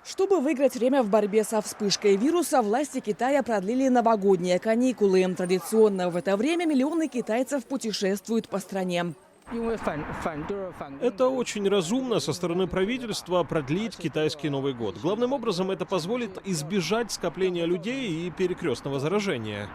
Чтобы выиграть время в борьбе со вспышкой вируса, власти Китая продлили новогодние каникулы. Традиционно в это время миллионы китайцев путешествуют по стране. Это очень разумно со стороны правительства продлить китайский Новый год. Главным образом, это позволит избежать скопления людей и перекрестного заражения.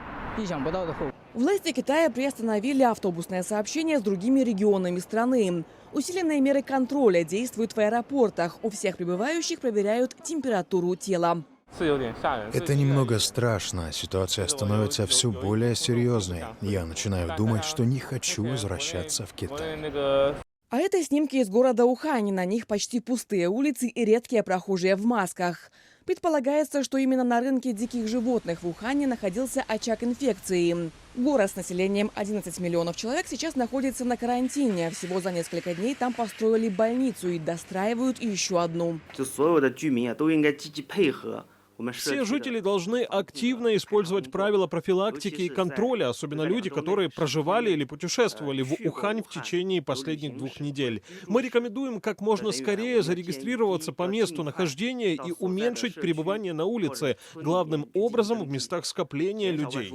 Власти Китая приостановили автобусное сообщение с другими регионами страны. Усиленные меры контроля действуют в аэропортах. У всех прибывающих проверяют температуру тела. Это немного страшно. Ситуация становится все более серьезной. Я начинаю думать, что не хочу возвращаться в Китай. А это снимки из города Ухань. На них почти пустые улицы и редкие прохожие в масках. Предполагается, что именно на рынке диких животных в Ухане находился очаг инфекции. Город с населением 11 миллионов человек сейчас находится на карантине. Всего за несколько дней там построили больницу и достраивают еще одну. Все жители должны активно использовать правила профилактики и контроля, особенно люди, которые проживали или путешествовали в Ухань в течение последних 2 недель. Мы рекомендуем как можно скорее зарегистрироваться по месту нахождения и уменьшить пребывание на улице, главным образом в местах скопления людей.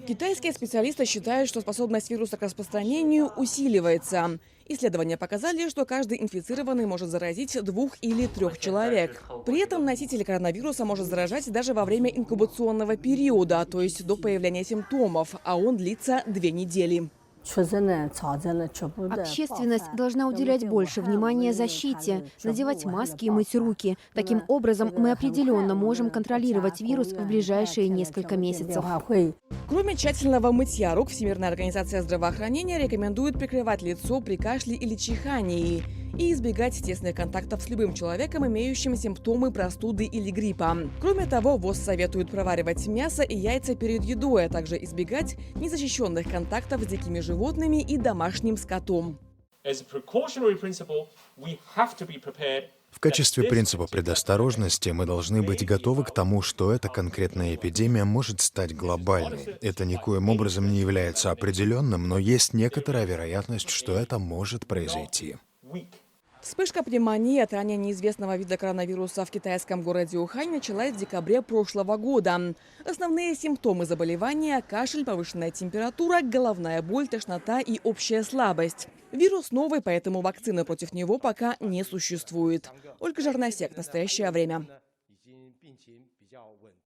Китайские специалисты считают, что способность вируса к распространению усиливается. Исследования показали, что каждый инфицированный может заразить 2 или 3 человек. При этом носитель коронавируса может заражать даже во время инкубационного периода, то есть до появления симптомов, а он длится 2 недели. Общественность должна уделять больше внимания защите, надевать маски и мыть руки. Таким образом, мы определенно можем контролировать вирус в ближайшие несколько месяцев. Кроме тщательного мытья рук, Всемирная организация здравоохранения рекомендует прикрывать лицо при кашле или чихании и избегать тесных контактов с любым человеком, имеющим симптомы простуды или гриппа. Кроме того, ВОЗ советует проваривать мясо и яйца перед едой, а также избегать незащищенных контактов с дикими животными и домашним скотом. В качестве принципа предосторожности мы должны быть готовы к тому, что эта конкретная эпидемия может стать глобальной. Это никоим образом не является определенным, но есть некоторая вероятность, что это может произойти. Вспышка пневмонии от ранее неизвестного вида коронавируса в китайском городе Ухань началась в декабре прошлого года. Основные симптомы заболевания – кашель, повышенная температура, головная боль, тошнота и общая слабость. Вирус новый, поэтому вакцины против него пока не существует. Ольга Жарнасек. Настоящее время.